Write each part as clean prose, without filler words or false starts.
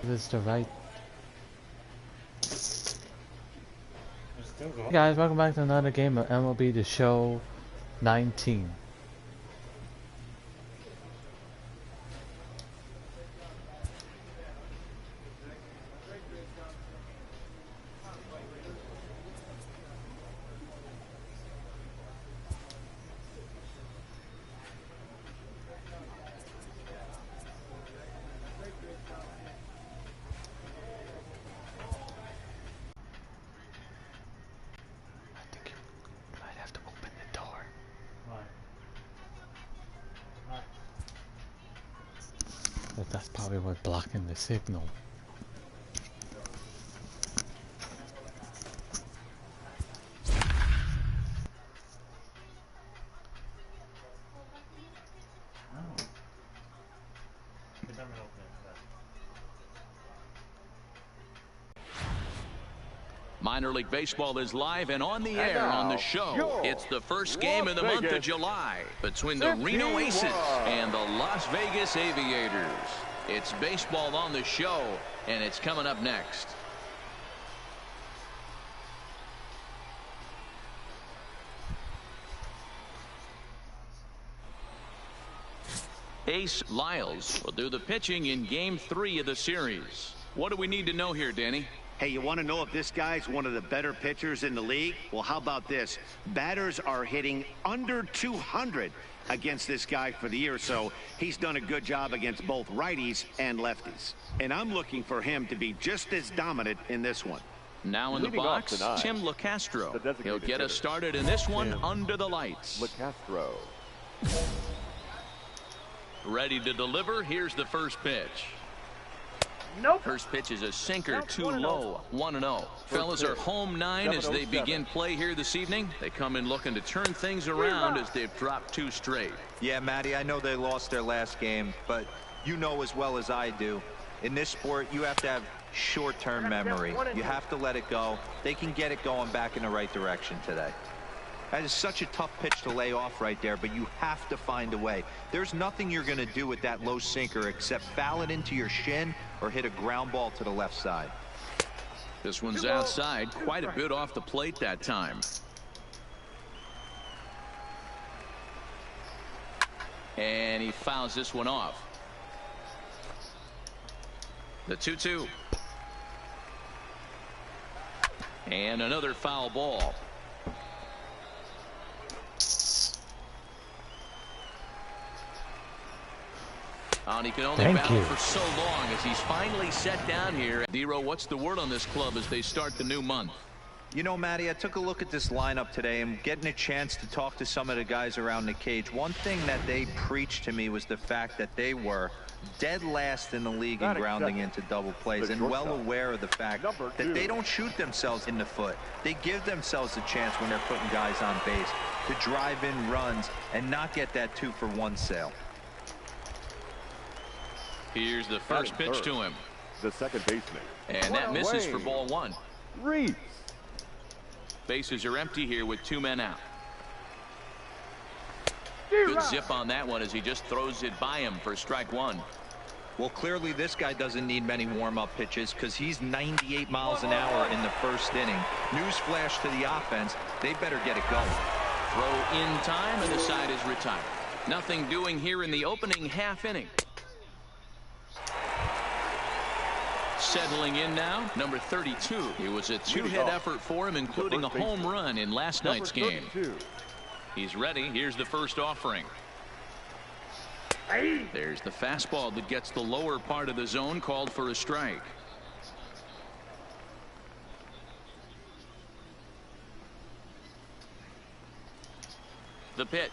This is the right. Hey guys, welcome back to another game of MLB The Show 19. But that's probably what's blocking the signal. Minor League Baseball is live and on the air on the show. It's the first game of the month of July between the Reno Aces and the Las Vegas Aviators. It's baseball on the show, and it's coming up next. Ace Lyles will do the pitching in Game 3 of the series. What do we need to know here, Danny? Hey, you want to know if this guy's one of the better pitchers in the league? Well, how about this? Batters are hitting under 200 against this guy for the year, so he's done a good job against both righties and lefties. And I'm looking for him to be just as dominant in this one. Now in the box, Tim LeCastro. He'll get us started in this one under the lights. LeCastro. Ready to deliver. Here's the first pitch. Nope. First pitch is a sinker, too low. 1-0. Fellas are home 9 as they begin play here this evening. They come in looking to turn things around as they've dropped 2 straight. Yeah, Matty, I know they lost their last game, but you know as well as I do, in this sport, you have to have short-term memory. You have to let it go. They can get it going back in the right direction today. That is such a tough pitch to lay off right there, but you have to find a way. There's nothing you're going to do with that low sinker except foul it into your shin or hit a ground ball to the left side. This one's outside, quite a bit off the plate that time. And he fouls this one off. The 2-2. And another foul ball. And he can only battle for so long as he's finally set down here. D-Row, what's the word on this club as they start the new month? You know, Matty, I took a look at this lineup today and getting a chance to talk to some of the guys around the cage. One thing that they preached to me was the fact that they were dead last in the league in grounding into double plays and well aware of the fact that they don't shoot themselves in the foot. They give themselves a chance when they're putting guys on base to drive in runs and not get that 2-for-1 sale. Here's the first pitch to him. The second baseman. And that misses for ball 1. Reese. Bases are empty here with 2 men out. Good zip on that one as he just throws it by him for strike 1. Well, clearly this guy doesn't need many warm-up pitches because he's 98 miles an hour in the first inning. Newsflash to the offense, they better get it going. Throw in time and the side is retired. Nothing doing here in the opening half inning. Settling in now, number 32. It was a 2-hit effort for him, including a home run in last night's game. He's ready. Here's the first offering. There's the fastball that gets the lower part of the zone, called for a strike. The pitch.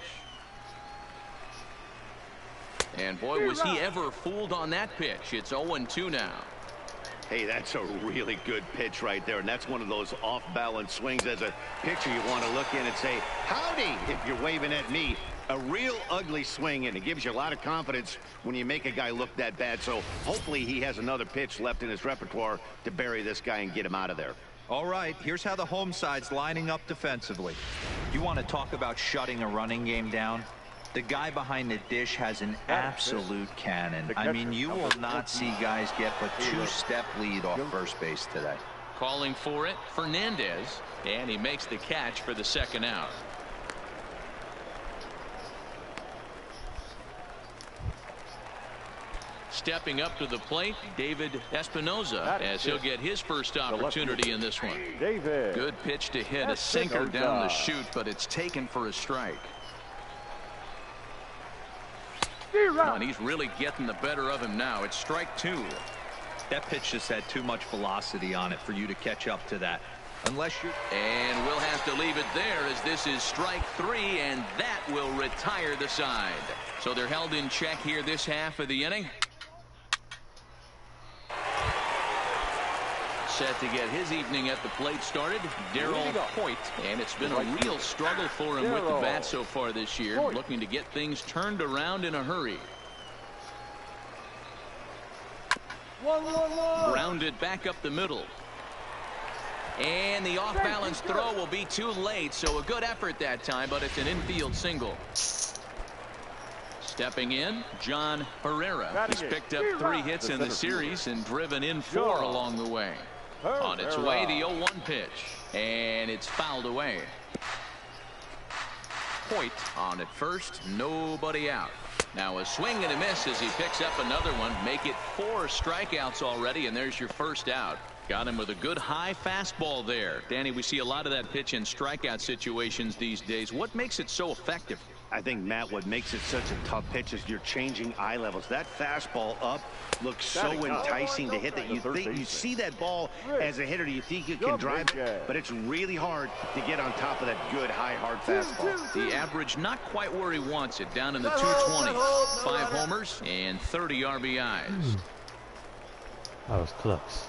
And boy, was he ever fooled on that pitch. It's 0-2 now. Hey, that's a really good pitch right there, and that's one of those off-balance swings. As a pitcher, you want to look in and say, howdy, if you're waving at me. A real ugly swing, and it gives you a lot of confidence when you make a guy look that bad. So hopefully he has another pitch left in his repertoire to bury this guy and get him out of there. All right, here's how the home side's lining up defensively. You want to talk about shutting a running game down? The guy behind the dish has an absolute cannon. I mean, you will not see guys get but 2-step lead off first base today. Calling for it, Fernandez, and he makes the catch for the second out. Stepping up to the plate, David Espinoza, as he'll get his first opportunity in this one. Good pitch to hit, a sinker down the chute, but it's taken for a strike. Oh, and he's really getting the better of him now. It's strike 2. That pitch just had too much velocity on it for you to catch up to that. Unless you're... And we'll have to leave it there, as this is strike 3, and that will retire the side. So they're held in check here this half of the inning. Set to get his evening at the plate started, Darryl Hoyt, and it's been a real struggle for him with the bat so far this year, looking to get things turned around in a hurry. Grounded back up the middle, and the off-balance throw will be too late, so a good effort that time, but it's an infield single. Stepping in, John Herrera. He's picked up 3 hits in the series and driven in 4 along the way. On its way, the 0-1 pitch, and it's fouled away. Hoyt on at first, nobody out. Now a swing and a miss as he picks up another one. Make it 4 strikeouts already, and there's your first out. Got him with a good high fastball there. Danny, we see a lot of that pitch in strikeout situations these days. What makes it so effective? I think, Matt, what makes it such a tough pitch is you're changing eye levels. That fastball up looks so enticing to hit that you think you see that ball as a hitter, you think you can drive it, but it's really hard to get on top of that good high hard fastball. The average not quite where he wants it, down in the 220s. 5 homers and 30 RBIs. That was close.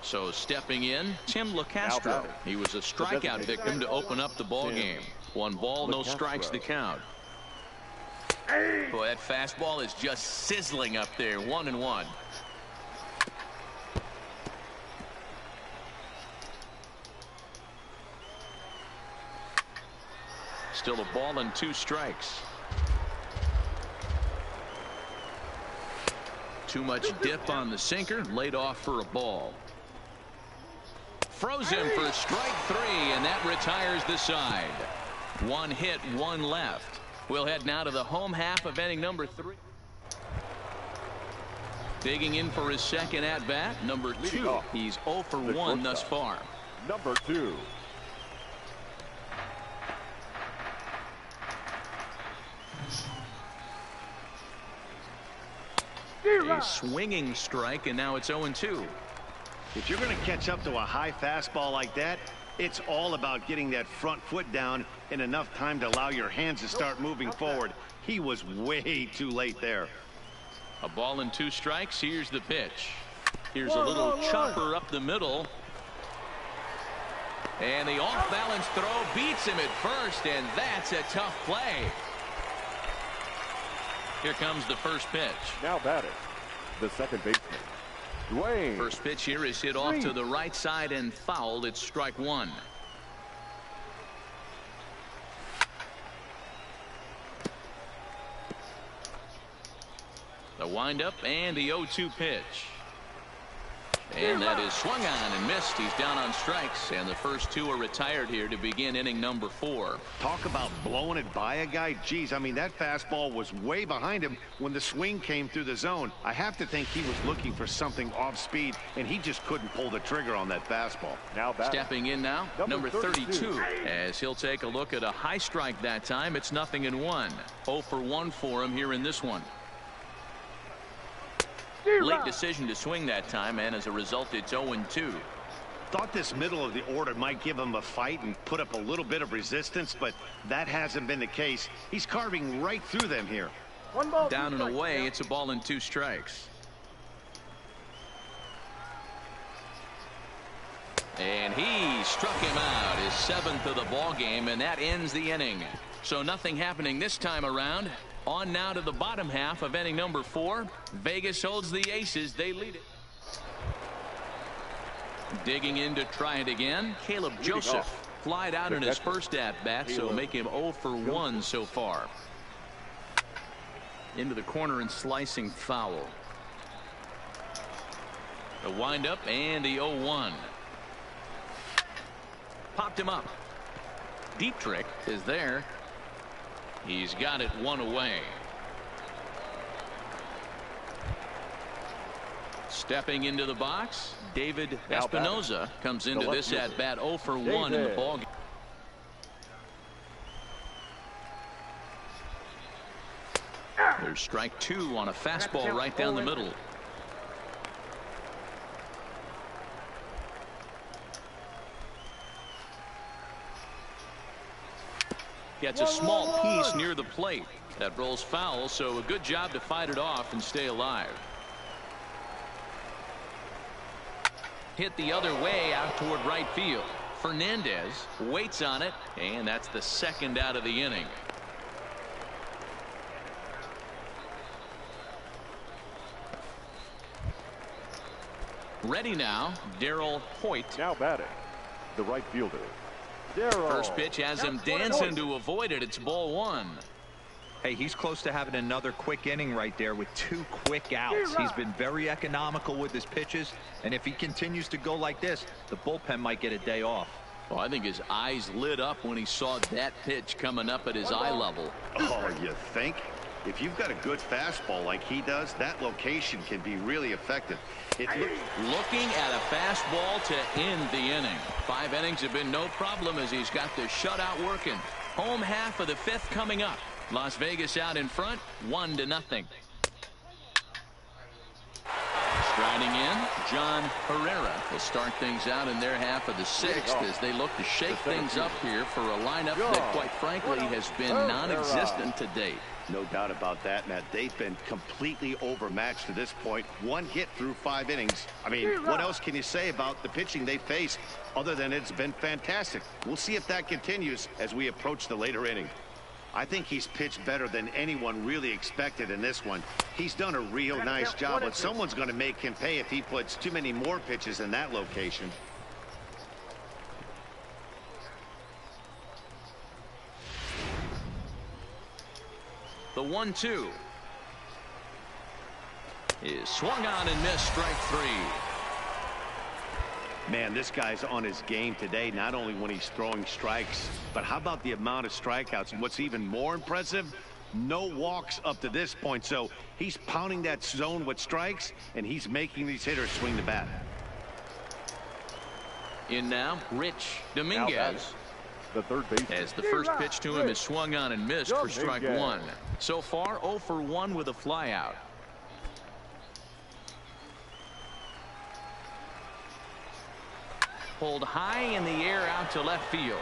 So stepping in, Tim LeCastro. He was a strikeout victim to open up the ball game. 1 ball, no strikes to count. Boy, that fastball is just sizzling up there. 1-1. Still a ball and 2 strikes. Too much dip on the sinker, laid off for a ball. Froze him for strike 3, and that retires the side. 1 hit, 1 left. We'll head now to the home half of inning number 3. Digging in for his second at-bat, number 2. He's 0 for 1 thus far. Number 2. A swinging strike, and now it's 0-2. If you're going to catch up to a high fastball like that, it's all about getting that front foot down in enough time to allow your hands to start moving forward. He was way too late there. A ball and 2 strikes. Here's the pitch. Here's a little chopper up the middle. And the off-balance throw beats him at first, and that's a tough play. Here comes the first pitch. Now batting, the second baseman, Dwayne. First pitch here is hit off to the right side and fouled. It's strike 1. The windup and the 0-2 pitch. And that is swung on and missed. He's down on strikes, and the first 2 are retired here to begin inning number 4. Talk about blowing it by a guy. Geez, I mean, that fastball was way behind him when the swing came through the zone. I have to think he was looking for something off speed, and he just couldn't pull the trigger on that fastball. Now stepping in now, number 32, as he'll take a look at a high strike that time. It's 0-1. 0 for 1 for him here in this one. Late decision to swing that time, and as a result, it's 0-2. Thought this middle of the order might give him a fight and put up a little bit of resistance, but that hasn't been the case. He's carving right through them here. 1 ball, down and away. It's a ball and 2 strikes. And he struck him out, his 7th of the ball game, and that ends the inning. So nothing happening this time around. On now to the bottom half of inning number 4. Vegas holds the Aces. They lead it. Digging in to try it again. Caleb Joseph flied out in his first at-bat, so make him 0 for 1 so far. into the corner and slicing foul. The windup and the 0-1. Popped him up. Deep trick is there. He's got it one away. Stepping into the box, David Espinoza comes into this at bat 0 for 1 in the ball game. There's strike 2 on a fastball right down the middle. Gets a small piece near the plate. That rolls foul, so a good job to fight it off and stay alive. Hit the other way out toward right field. Fernandez waits on it, and that's the second out of the inning. Ready now, Darryl Hoyt. Now batting, the right fielder, Darryl. First pitch has him dancing to avoid it. It's ball 1. Hey, he's close to having another quick inning right there with 2 quick outs. He's been very economical with his pitches, and if he continues to go like this, the bullpen might get a day off. Well, I think his eyes lit up when he saw that pitch coming up at his eye level. Oh, you think? If you've got a good fastball like he does, that location can be really effective. Looking at a fastball to end the inning. 5 innings have been no problem as he's got the shutout working. Home half of the 5th coming up. Las Vegas out in front, 1-0. Striding in, John Herrera will start things out in their half of the 6th as they look to shake things up here for a lineup that, quite frankly, has been non-existent to date. No doubt about that, Matt. They've been completely overmatched to this point. 1 hit through 5 innings. I mean, what else can you say about the pitching they face other than it's been fantastic? We'll see if that continues as we approach the later inning. I think he's pitched better than anyone really expected in this one. He's done a real nice job, but someone's going to make him pay if he puts too many more pitches in that location. The 1-2 is swung on and missed, strike 3. Man, this guy's on his game today, not only when he's throwing strikes, but how about the amount of strikeouts? And what's even more impressive, no walks up to this point. So he's pounding that zone with strikes, and he's making these hitters swing the bat. In now, Rich Dominguez. The third baseman. As the first pitch to him is swung on and missed for strike 1. So far, 0 for 1 with a flyout. Pulled high in the air out to left field.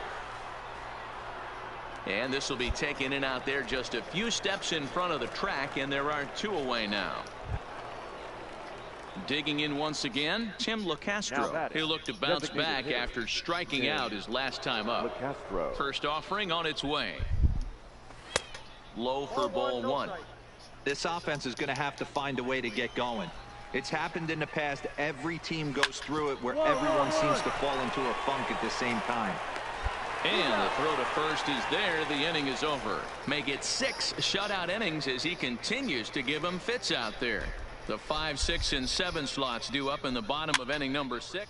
And this will be taken in out there just a few steps in front of the track, and there are 2 away now. Digging in once again, Tim LeCastro. He'll look to bounce back after striking out his last time up. First offering on its way. Low for ball 1. This offense is going to have to find a way to get going. It's happened in the past. Every team goes through it where everyone seems to fall into a funk at the same time. And the throw to first is there. The inning is over. Make it 6 shutout innings as he continues to give them fits out there. The 5, 6, and 7 slots due up in the bottom of inning number 6.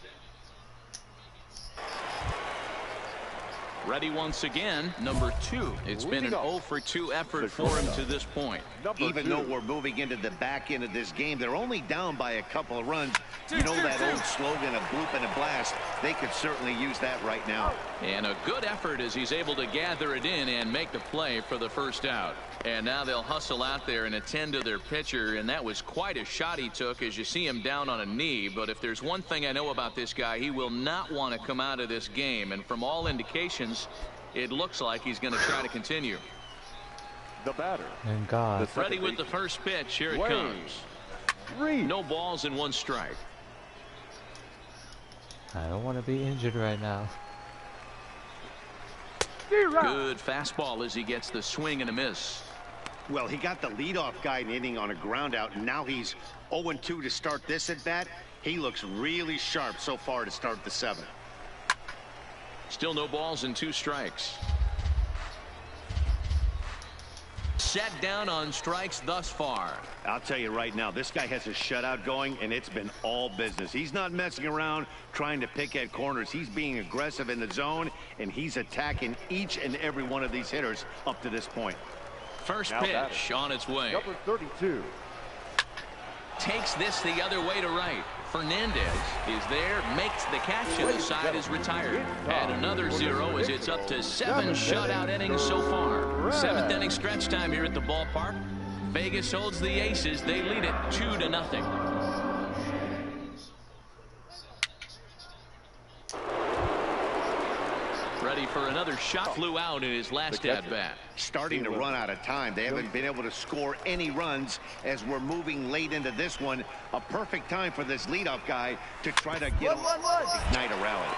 Ready once again, number 2. It's been an 0 for 2 effort for him to this point. Even though we're moving into the back end of this game, they're only down by a couple of runs. You know that old slogan of bloop and a blast. They could certainly use that right now. And a good effort as he's able to gather it in and make the play for the first out. And now they'll hustle out there and attend to their pitcher, and that was quite a shot he took as you see him down on a knee. But if there's one thing I know about this guy, he will not want to come out of this game, and from all indications it looks like he's going to try to continue. The batter. And God. Ready with the first pitch. Here it comes. No balls and 1 strike. I don't want to be injured right now. Good fastball as he gets the swing and a miss. Well, he got the leadoff guy in the inning on a ground out, and now he's 0-2 to start this at bat. He looks really sharp so far to start the 7th. Still no balls and 2 strikes. set down on strikes thus far. I'll tell you right now, this guy has a shutout going, and it's been all business. He's not messing around trying to pick at corners. He's being aggressive in the zone, and he's attacking each and every one of these hitters up to this point. First pitch on its way. Number 32. Takes this the other way to right. Fernandez is there, makes the catch, and the side is retired. And another 0 as it's up to 7 shutout innings so far. 7th inning stretch time here at the ballpark. Vegas holds the Aces. They lead it 2-0. Ready for another shot. Flew out in his last at-bat. Starting to run out of time. They haven't been able to score any runs as we're moving late into this one. A perfect time for this leadoff guy to try to ignite a rally.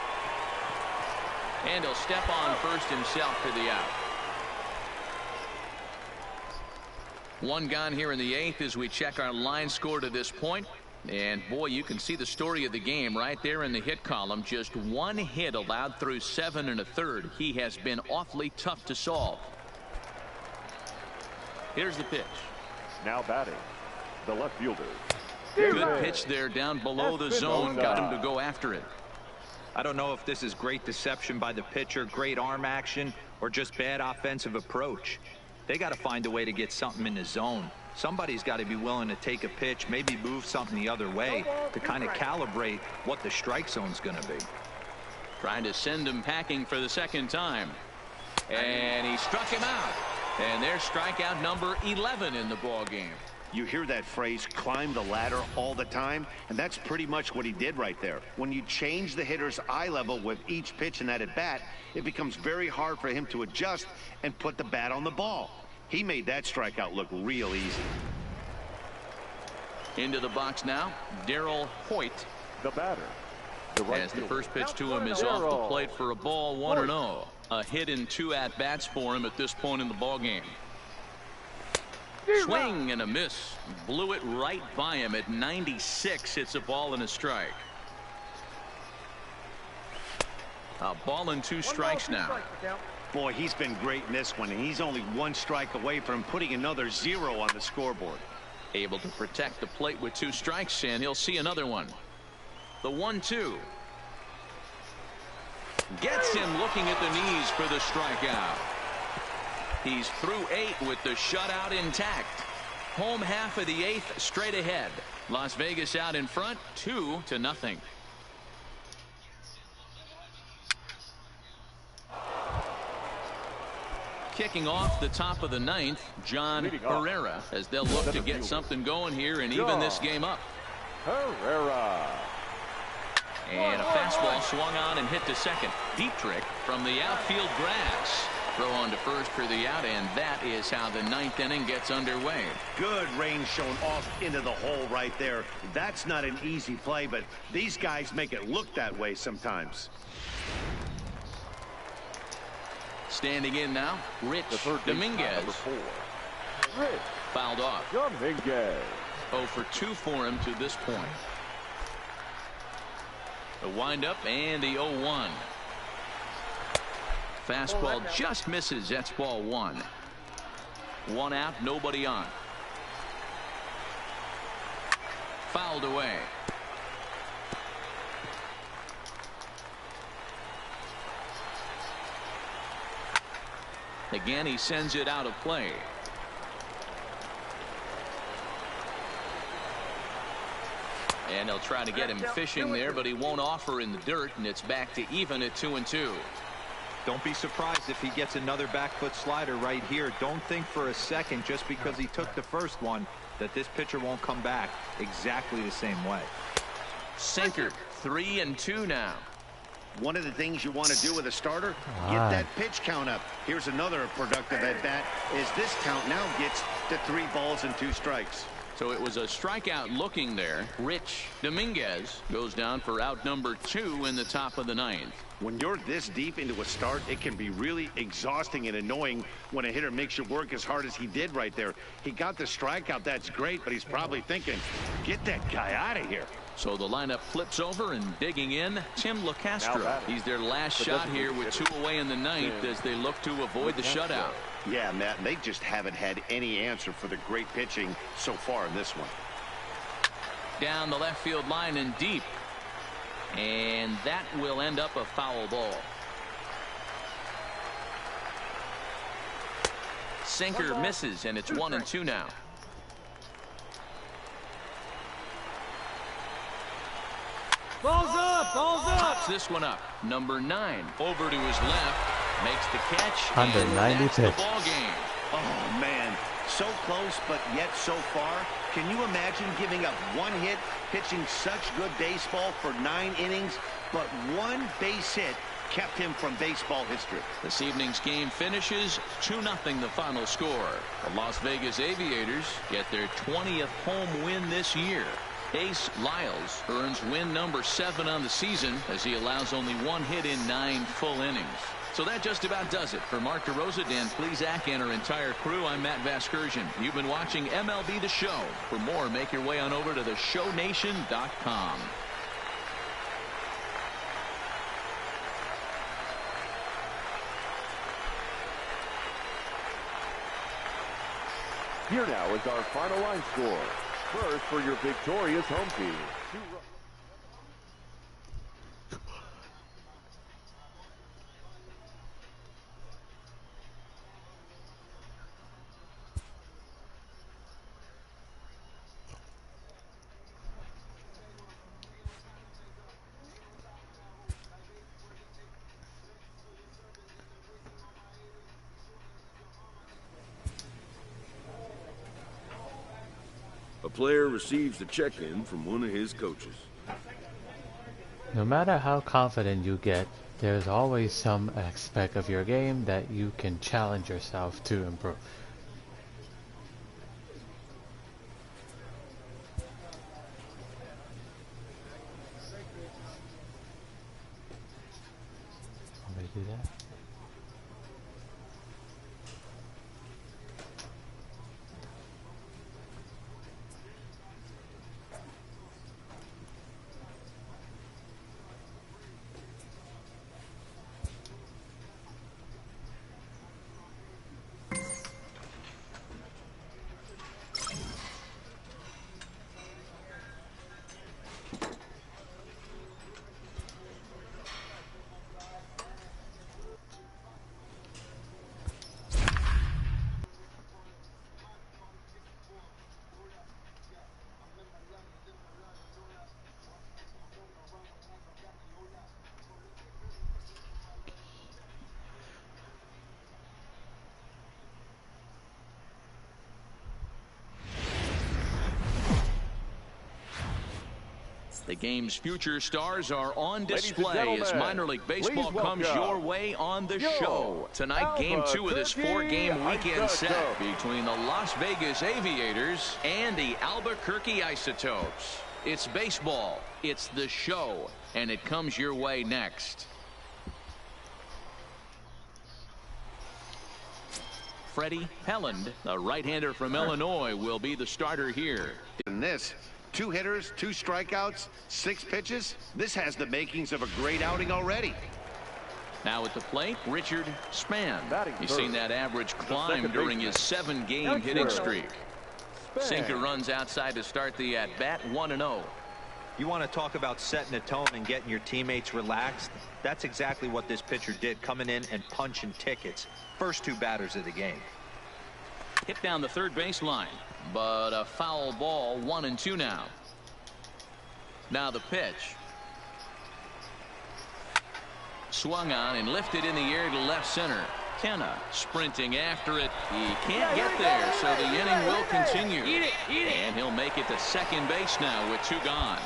And he'll step on first himself for the out. One gone here in the 8th as we check our line score to this point. And boy, you can see the story of the game right there in the hit column. Just 1 hit allowed through 7 1/3. He has been awfully tough to solve. Here's the pitch. Now batting, the left fielder. Good pitch there down below the zone. Got him to go after it. I don't know if this is great deception by the pitcher, great arm action, or just bad offensive approach. They got to find a way to get something in the zone. Somebody's got to be willing to take a pitch, maybe move something the other way to kind of calibrate what the strike zone's going to be. Trying to send him packing for the second time. And he struck him out. And there's strikeout number 11 in the ball game. You hear that phrase, climb the ladder, all the time, and that's pretty much what he did right there. When you change the hitter's eye level with each pitch in that at bat, it becomes very hard for him to adjust and put the bat on the ball. He made that strikeout look real easy. Into the box now, Darryl Hoyt. The batter. The right As the fielder. first pitch to him is off the plate for a ball, 1-0. A hit in 2 at-bats for him at this point in the ball game. Swing and a miss. Blew it right by him at 96. It's a ball and a strike. A ball and 2 strikes now. Boy, he's been great in this one, and he's only 1 strike away from putting another 0 on the scoreboard. Able to protect the plate with 2 strikes, and he'll see another one. The 1-2. Gets him looking at the knees for the strikeout. He's through 8 with the shutout intact. Home half of the 8th straight ahead. Las Vegas out in front, 2-0. Kicking off the top of the 9th, John Herrera, as they'll look to get something going here and even this game up. Herrera. And a fastball swung on and hit to second. Deep trick from the outfield grass. Throw on to first for the out, and that is how the 9th inning gets underway. Good range shown off into the hole right there. That's not an easy play, but these guys make it look that way sometimes. Standing in now, Rich Dominguez. Number 4. Rich Fouled off. Dominguez. 0 for 2 for him to this point. The windup and the 0-1. Fastball just misses. That's ball 1. 1 out, nobody on. Fouled away. Again, he sends it out of play. And they'll try to get him fishing there, but he won't offer in the dirt, and it's back to even at 2-2. Don't be surprised if he gets another back foot slider right here. Don't think for a second, just because he took the first one, that this pitcher won't come back exactly the same way. Sinker, 3-2 now. One of the things you want to do with a starter, get that pitch count up. Here's another productive at bat as this count now gets to 3 balls and 2 strikes. So it was a strikeout looking there. Rich Dominguez goes down for out number 2 in the top of the 9th. When you're this deep into a start, it can be really exhausting and annoying when a hitter makes you work as hard as he did right there. He got the strikeout, that's great, but he's probably thinking, get that guy out of here. So the lineup flips over, and digging in, Tim LeCastro. He's their last shot here with 2 away in the 9th as they look to avoid the shutout. Yeah, Matt, they just haven't had any answer for the great pitching so far in this one. Down the left field line and deep. And that will end up a foul ball. Sinker misses, and it's 1-2 now. Balls up, balls up. Pops this one up. Number 9 over to his left, makes the catch. Under and 90 that's pitch. the ball game. Oh, man, so close, but yet so far. Can you imagine giving up one hit, pitching such good baseball for 9 innings, but one base hit kept him from baseball history? This evening's game finishes 2-0 the final score. The Las Vegas Aviators get their 20th home win this year. Ace Lyles earns win number 7 on the season as he allows only one hit in 9 full innings. So that just about does it. For Mark DeRosa, Dan Plesac, and our entire crew, I'm Matt Vasgersian. You've been watching MLB The Show. For more, make your way on over to TheShow19.com. Here now is our final line score. First for your victorious home team. A player receives a check-in from one of his coaches. No matter how confident you get, there's always some aspect of your game that you can challenge yourself to improve. Somebody do that? The game's future stars are on Ladies and display as gentlemen, minor league baseball please comes welcome your way on the show. Tonight, game 2 of this 4-game weekend set between the Las Vegas Aviators and the Albuquerque Isotopes. It's baseball, it's the show, and it comes your way next. Freddie Helland, the right-hander from Illinois, will be the starter here. In this, 2 hitters, 2 strikeouts, 6 pitches. This has the makings of a great outing already. Now at the plate, Richard Span. You've third. seen that average climb second during his baseman. 7-game hitting Square. streak. Sinker runs outside to start the at-bat, 1-0. You want to talk about setting a tone and getting your teammates relaxed? That's exactly what this pitcher did, coming in and punching tickets. First 2 batters of the game. Hit down the third baseline, but a foul ball, 1-2 now. Now the pitch. Swung on and lifted in the air to left center. Kenna sprinting after it. He can't get there, so the inning will continue. And he'll make it to second base now with 2 gone.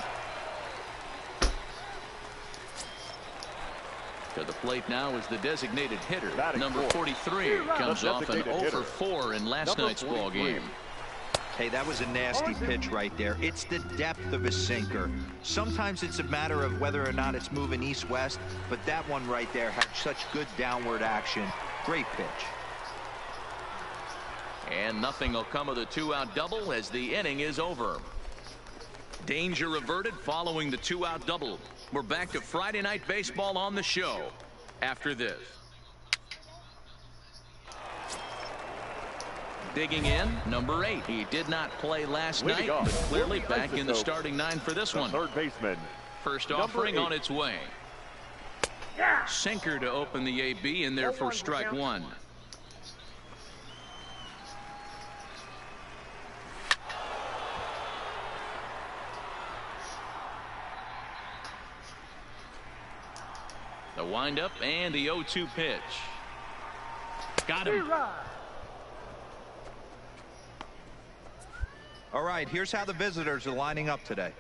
To the plate now is the designated hitter. Number 43 comes off an 0 for 4 in last night's ball game. Hey, that was a nasty pitch right there. It's the depth of a sinker. Sometimes it's a matter of whether or not it's moving east-west, but that one right there had such good downward action. Great pitch. And nothing will come of the 2-out double as the inning is over. Danger averted following the 2-out double. We're back to Friday Night Baseball on the show after this. Digging in, number 8. He did not play last night, but clearly back in the starting 9 for this one. Third baseman. First offering on its way. Sinker to open the AB in there for strike 1. The windup and the 0-2 pitch. Got him. All right, here's how the visitors are lining up today.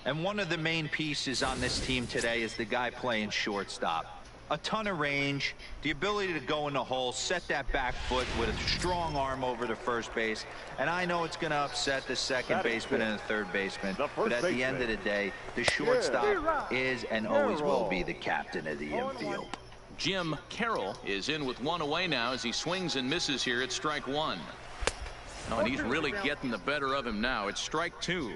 And one of the main pieces on this team today is the guy playing shortstop. A ton of range, the ability to go in the hole, set that back foot with a strong arm over to first base. And I know it's going to upset the second baseman and the third baseman, but at the end of the day, the shortstop is and always will be the captain of the infield. Jim Carroll is in with 1 away now as he swings and misses here at strike 1. Oh, and he's really getting the better of him now. It's strike 2.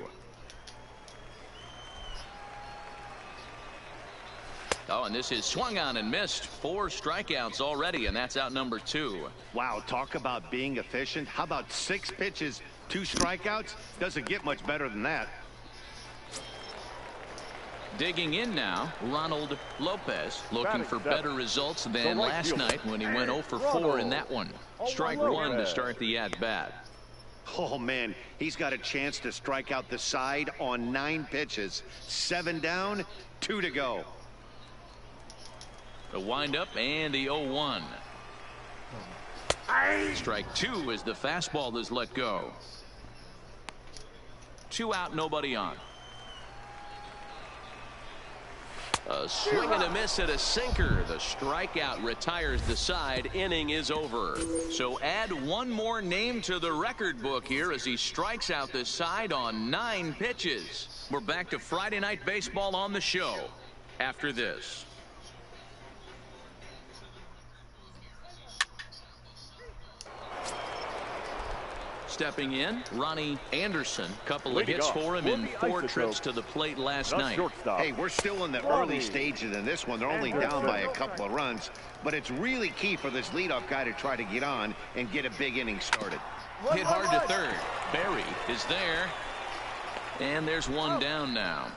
Oh, and this is swung on and missed. 4 strikeouts already, and that's out number 2. Wow, talk about being efficient. How about 6 pitches, 2 strikeouts? Doesn't get much better than that. Digging in now, Ronald Lopez, looking for better results than last night when he went 0 for 4 in that one. Strike 1 to start the at-bat. Oh, man, he's got a chance to strike out the side on 9 pitches. 7 down, 2 to go. The windup and the 0-1. Strike 2 as the fastball is let go. 2 out, nobody on. A swing and a miss at a sinker. The strikeout retires the side. Inning is over. So add 1 more name to the record book here as he strikes out the side on 9 pitches. We're back to Friday Night Baseball on the show after this. Stepping in, Ronnie Anderson. Couple of hits for him in 4 trips to the plate last night. Hey, we're still in the early stages in this one. They're only down by a couple of runs, but it's really key for this leadoff guy to try to get on and get a big inning started. Hit hard to third. Barry is there, and there's 1 down now.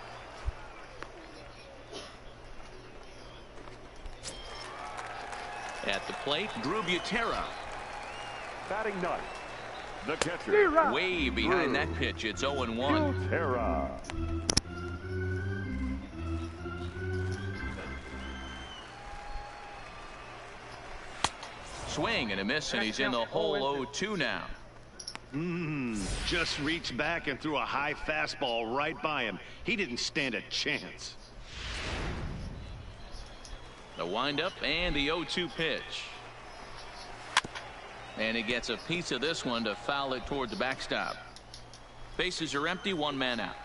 At the plate, Drew Butera. Batting ninth, the catcher. Way behind that pitch. It's 0-1. Butera. Swing and a miss, and he's in the hole 0-2 now. Just reached back and threw a high fastball right by him. He didn't stand a chance. The windup and the 0-2 pitch. And he gets a piece of this one to foul it toward the backstop. Bases are empty, 1 man out.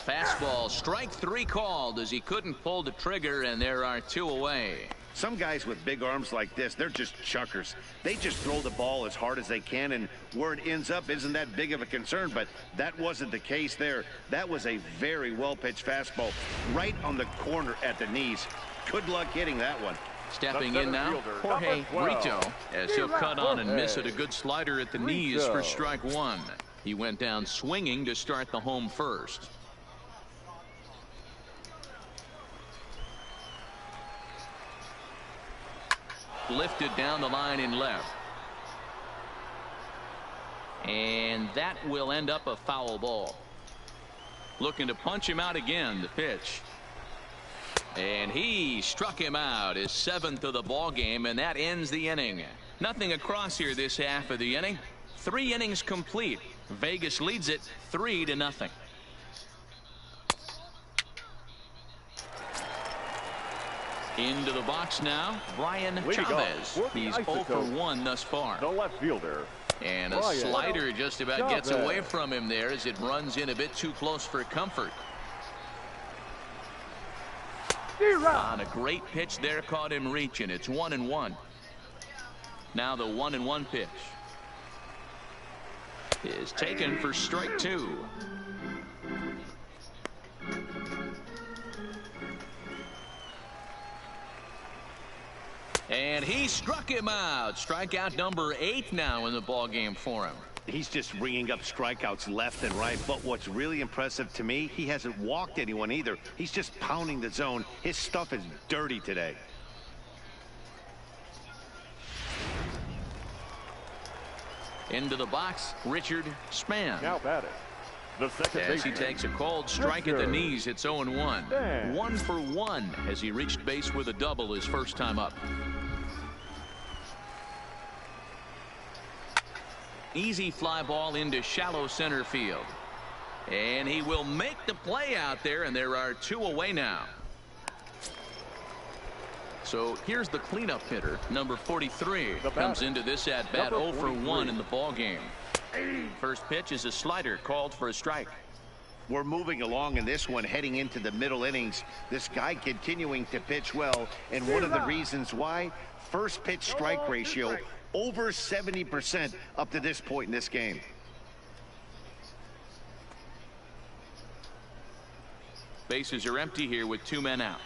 Fastball, strike 3 called as he couldn't pull the trigger, and there are 2 away. Some guys with big arms like this, they're just chuckers. They just throw the ball as hard as they can, and where it ends up isn't that big of a concern, but that wasn't the case there. That was a very well-pitched fastball right on the corner at the knees. Good luck hitting that one. Stepping in now, Jorge Brito, as he'll cut on and miss at a good slider at the knees for strike 1. He went down swinging to start the home first. Lifted down the line in left. And that will end up a foul ball. Looking to punch him out again, the pitch. And he struck him out, his 7th of the ball game, and that ends the inning. Nothing across here this half of the inning. 3 innings complete. Vegas leads it 3-0. Into the box now, Brian Chavez. He's 0 for 1 thus far. The left fielder. And a slider just about gets away from him there as it runs in a bit too close for comfort. On a great pitch there, caught him reaching. It's 1-1. Now the 1-1 pitch is taken for strike 2. And he struck him out. Strikeout number 8 now in the ball game for him. He's just ringing up strikeouts left and right. But what's really impressive to me, he hasn't walked anyone either. He's just pounding the zone. His stuff is dirty today. Into the box, Richard Span. Now batting, the second As he baseman, takes a cold strike at the Richard knees, it's 0-1. Span. 1 for 1 as he reached base with a double his first time up. Easy fly ball into shallow center field. And he will make the play out there, and there are 2 away now. So here's the cleanup hitter, number 43, comes into this at bat 0 for 1 in the ball game. First pitch is a slider called for a strike. We're moving along in this one, heading into the middle innings. This guy continuing to pitch well, and one of the reasons why, first pitch strike ratio over 70% up to this point in this game. Bases are empty here with 2 men out.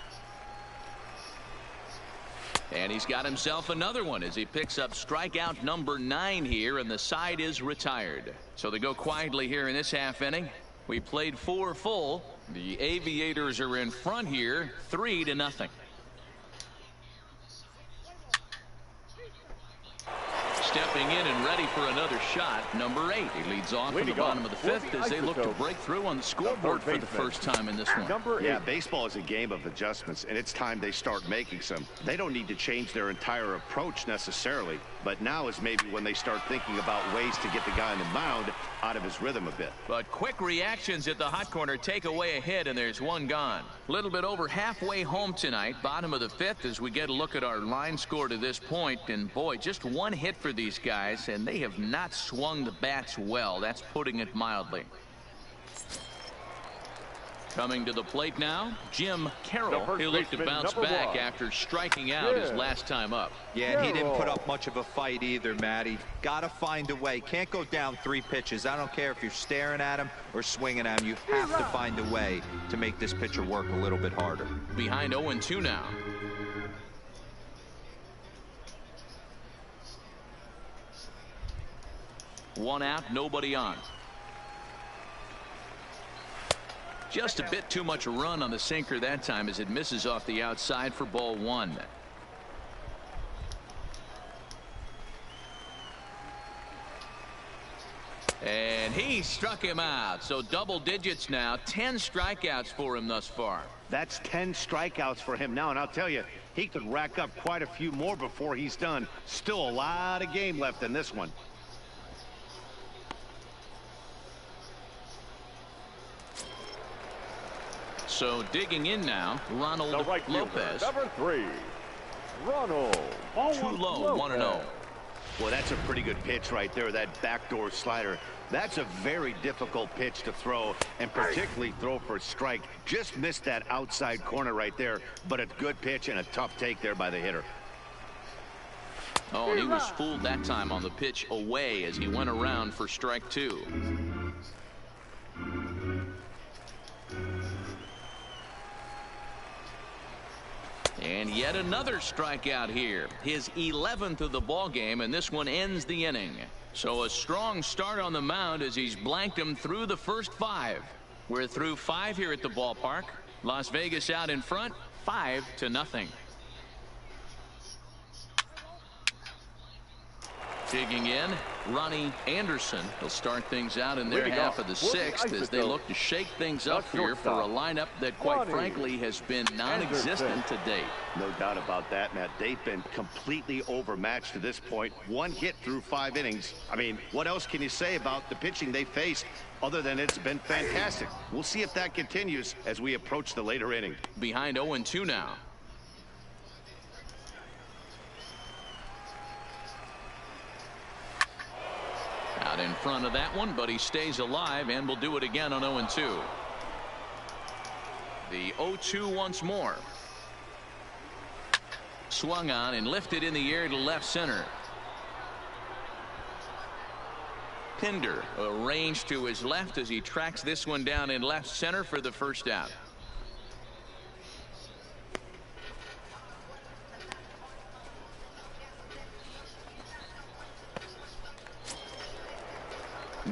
And he's got himself another one as he picks up strikeout number 9 here, and the side is retired. So they go quietly here in this half inning. We played 4 full. The Aviators are in front here, 3-0. Stepping in and ready for another shot, number 8. He leads off in the bottom of the 5th as they look to break through on the scoreboard for the first time in this one. Yeah, baseball is a game of adjustments, and it's time they start making some. They don't need to change their entire approach necessarily, but now is maybe when they start thinking about ways to get the guy on the mound out of his rhythm a bit. But quick reactions at the hot corner take away a hit, and there's 1 gone. A little bit over halfway home tonight, bottom of the 5th, as we get a look at our line score to this point. And boy, just 1 hit for these guys, and they have not swung the bats well. That's putting it mildly. Coming to the plate now, Jim Carroll. He'll look to bounce back after striking out his last time up. Yeah, and he didn't put up much of a fight either, Matty. Got to find a way. Can't go down 3 pitches. I don't care if you're staring at him or swinging at him. You have to find a way to make this pitcher work a little bit harder. Behind 0-2 now. One out, nobody on. Just a bit too much run on the sinker that time as it misses off the outside for ball 1. And he struck him out. So double digits now. 10 strikeouts for him thus far. That's 10 strikeouts for him now, and I'll tell you, he could rack up quite a few more before he's done. Still a lot of game left in this one. So digging in now, Ronald Lopez. Number 3, Ronald. Too low, 1-0. Well, that's a pretty good pitch right there, that backdoor slider. That's a very difficult pitch to throw, and particularly throw for a strike. Just missed that outside corner right there, but a good pitch and a tough take there by the hitter. Oh, and he was fooled that time on the pitch away as he went around for strike 2. And yet another strikeout here. His 11th of the ball game, and this one ends the inning. So a strong start on the mound as he's blanked him through the first 5. We're through 5 here at the ballpark. Las Vegas out in front, 5-0. Digging in, Ronnie Anderson. He'll start things out in their half of the 6th as they look to shake things up here for a lineup that, quite frankly, has been non-existent to date. No doubt about that, Matt. They've been completely overmatched to this point. 1 hit through 5 innings. I mean, what else can you say about the pitching they faced other than it's been fantastic? We'll see if that continues as we approach the later inning. Behind 0-2 now. Out in front of that one, but he stays alive and will do it again on 0-2. The 0-2 once more. Swung on and lifted in the air to left center. Pinder arranged to his left as he tracks this one down in left center for the first out.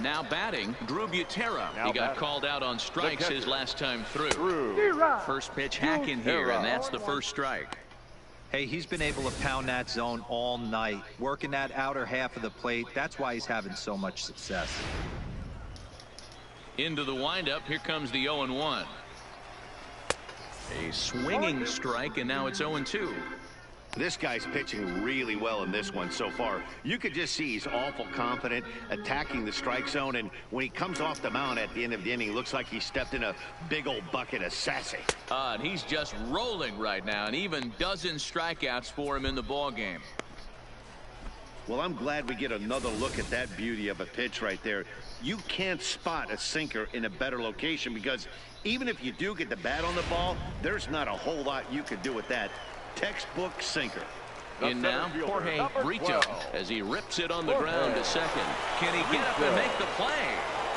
Now batting, Drew Butera. He got called out on strikes his last time through. First pitch hacking here, and that's the first strike. Hey, he's been able to pound that zone all night, working that outer half of the plate. That's why he's having so much success. Into the windup, here comes the 0-1. A swinging strike, and now it's 0-2. This guy's pitching really well in this one so far. You could just see he's awful confident, attacking the strike zone, and when he comes off the mound at the end of the inning, it looks like he stepped in a big old bucket of sassy. And he's just rolling right now, and even dozen strikeouts for him in the ball game. Well, I'm glad we get another look at that beauty of a pitch right there. You can't spot a sinker in a better location because even if you do get the bat on the ball, there's not a whole lot you could do with that. Textbook sinker. In now, Jorge Brito as he rips it on the ground to second. Can he get up and make the play?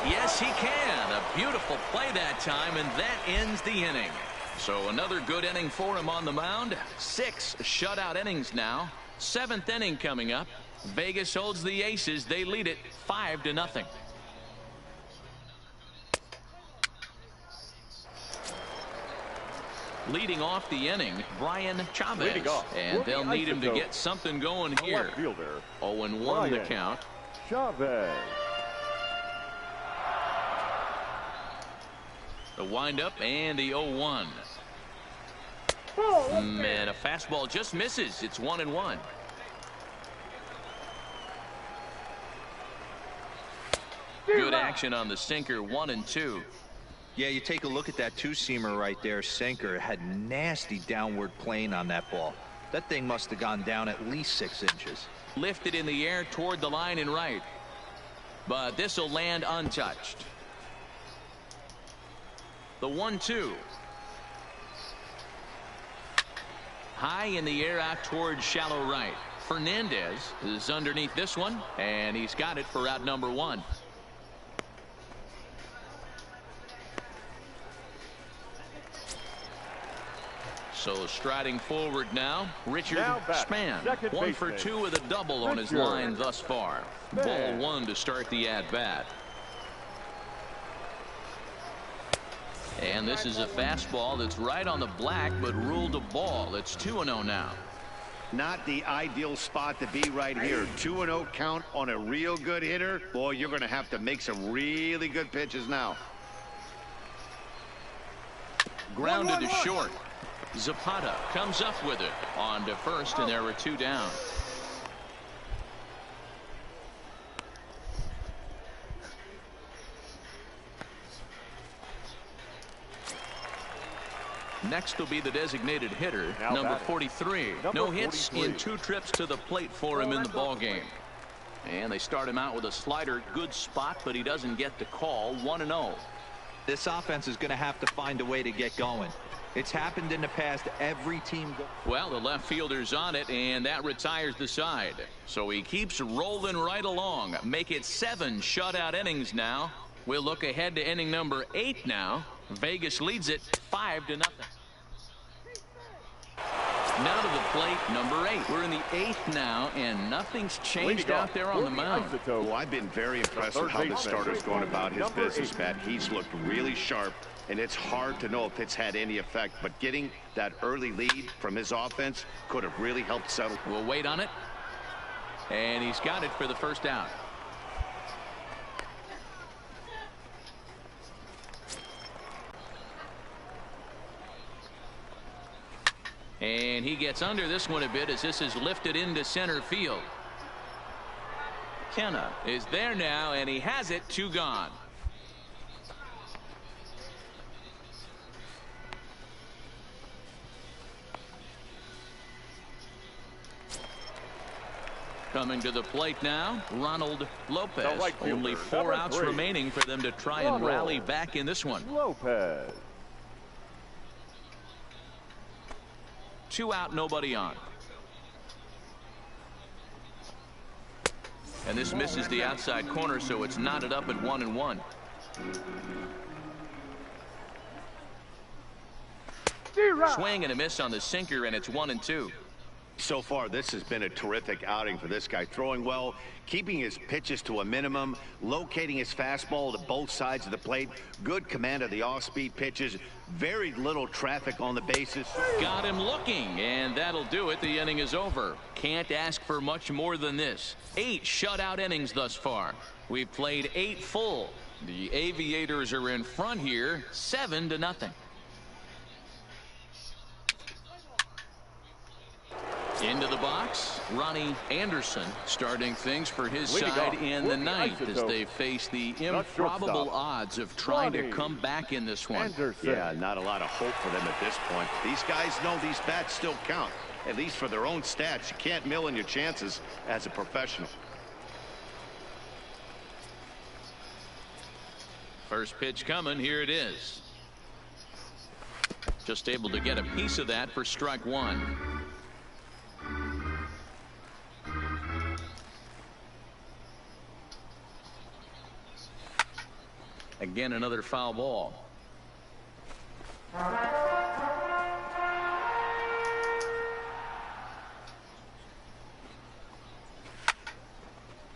Yes, he can. A beautiful play that time, and that ends the inning. So another good inning for him on the mound. 6 shutout innings now. 7th inning coming up. Vegas holds the Aces. They lead it 5-0. Leading off the inning, Brian Chavez, and they'll need him to get something going here. 0-1 the count. Chavez. The windup and the 0-1. Man, a fastball just misses. It's 1-1. Good action on the sinker, 1-2. Yeah, you take a look at that two-seamer right there, sinker. It had nasty downward plane on that ball. That thing must have gone down at least 6 inches. Lifted in the air toward the line and right. But this will land untouched. The 1-2. High in the air out toward shallow right. Fernandez is underneath this one, and he's got it for out number 1. So striding forward now, Richard Span. 1 for 2 with a double on his line thus far. Ball 1 to start the at-bat. And this is a fastball that's right on the black, but ruled a ball. It's 2-0 now. Not the ideal spot to be right here. 2-0 count on a real good hitter. Boy, you're going to have to make some really good pitches now. Grounded to short. Zapata comes up with it on to first, and there were 2 down. Next will be the designated hitter, number 43. No hits in 2 trips to the plate for him in the ball game. And they start him out with a slider, good spot, but he doesn't get the call. 1-0. This offense is going to have to find a way to get going. It's happened in the past. Every team. Well, the left fielder's on it, and that retires the side. So he keeps rolling right along. Make it 7 shutout innings now. We'll look ahead to inning number 8 now. Vegas leads it 5-0. Now to the plate, number 8. We're in the 8th now, and nothing's changed out there on the mound. Well, I've been very impressed with how the starter's going about his business, Matt. He's looked really sharp, and it's hard to know if it's had any effect, but getting that early lead from his offense could have really helped settle. We'll wait on it, and he's got it for the first out. And he gets under this one a bit as this is lifted into center field. Kenna is there now, and he has it. 2 gone. Coming to the plate now, Ronald Lopez. Only 4 outs remaining for them to try and rally back in this one. Lopez. 2 out, nobody on. And this misses the outside corner, so it's knotted up at 1-1. Swing and a miss on the sinker, and it's 1-2. So far, this has been a terrific outing for this guy. Throwing well, keeping his pitches to a minimum, locating his fastball to both sides of the plate, good command of the off-speed pitches, very little traffic on the bases. Got him looking, and that'll do it. The inning is over. Can't ask for much more than this. 8 shutout innings thus far. We've played 8 full. The Aviators are in front here, 7-0. Into the box, Ronnie Anderson starting things for his side in the 9th as they face the improbable odds of trying to come back in this one. Yeah, not a lot of hope for them at this point. These guys know these bats still count, at least for their own stats. You can't mill in your chances as a professional. First pitch coming. Here it is. Just able to get a piece of that for strike 1. Again, another foul ball.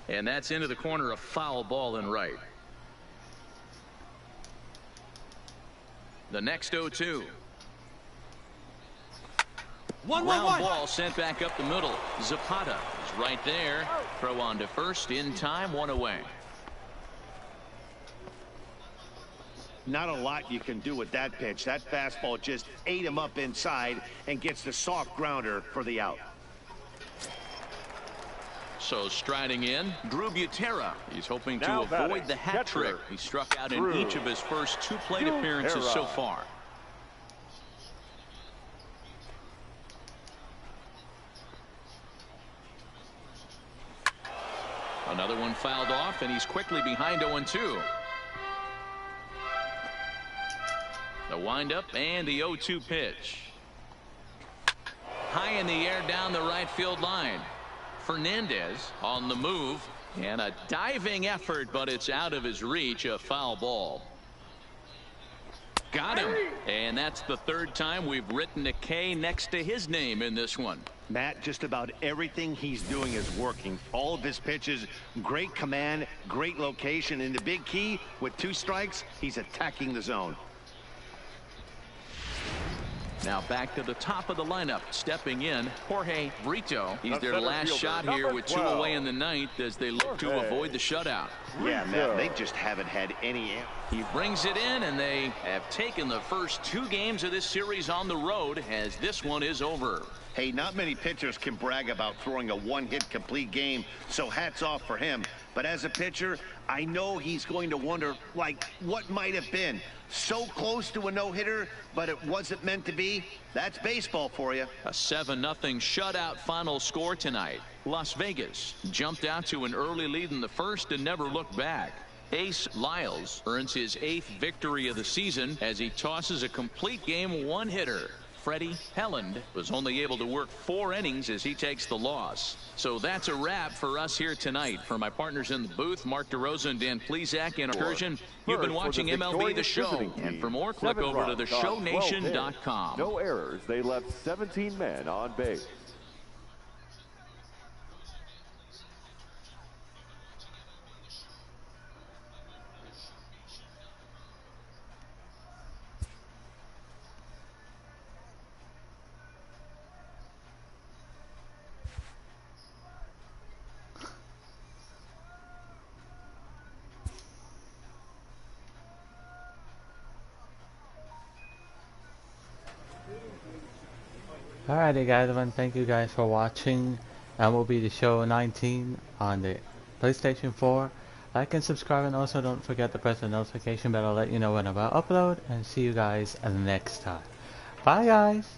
And that's into the corner, a foul ball and right. The next 0-2. Ground ball sent back up the middle. Zapata is right there. Throw on to first in time, 1 away. Not a lot you can do with that pitch. That fastball just ate him up inside and gets the soft grounder for the out. So striding in, Drew Butera. He's hoping to avoid the hat trick. He struck out in each of his first 2 plate appearances so far. Another one fouled off, and he's quickly behind 0-2. The windup and the 0-2 pitch. High in the air down the right field line. Fernandez on the move, and a diving effort, but it's out of his reach. A foul ball. Got him. And that's the 3rd time we've written a K next to his name in this one. Matt, just about everything he's doing is working. All of his pitches, great command, great location, and the big key, with 2 strikes, he's attacking the zone. Now back to the top of the lineup. Stepping in, Jorge Brito. He's their last shot here with 2 away in the 9th as they look to avoid the shutout. Yeah, man, they just haven't had any. He brings it in, and they have taken the first 2 games of this series on the road as this one is over. Hey, not many pitchers can brag about throwing a 1-hit complete game, so hats off for him. But as a pitcher, I know he's going to wonder, like, what might have been. So close to a no-hitter, but it wasn't meant to be. That's baseball for you. A 7-0 shutout final score tonight. Las Vegas jumped out to an early lead in the first and never looked back. Ace Lyles earns his 8th victory of the season as he tosses a complete game 1-hitter. Freddie Helland was only able to work 4 innings as he takes the loss. So that's a wrap for us here tonight. For my partners in the booth, Mark DeRosa and Dan Plezak and Excursion, you've been watching MLB The Show. And for more, click over to TheShow19.com. No errors. They left 17 men on base. Alrighty guys, I want to thank you guys for watching MLB TheShow19 on the PlayStation 4. Like and subscribe, and also don't forget to press the notification bell to let you know when I upload, and see you guys next time. Bye guys!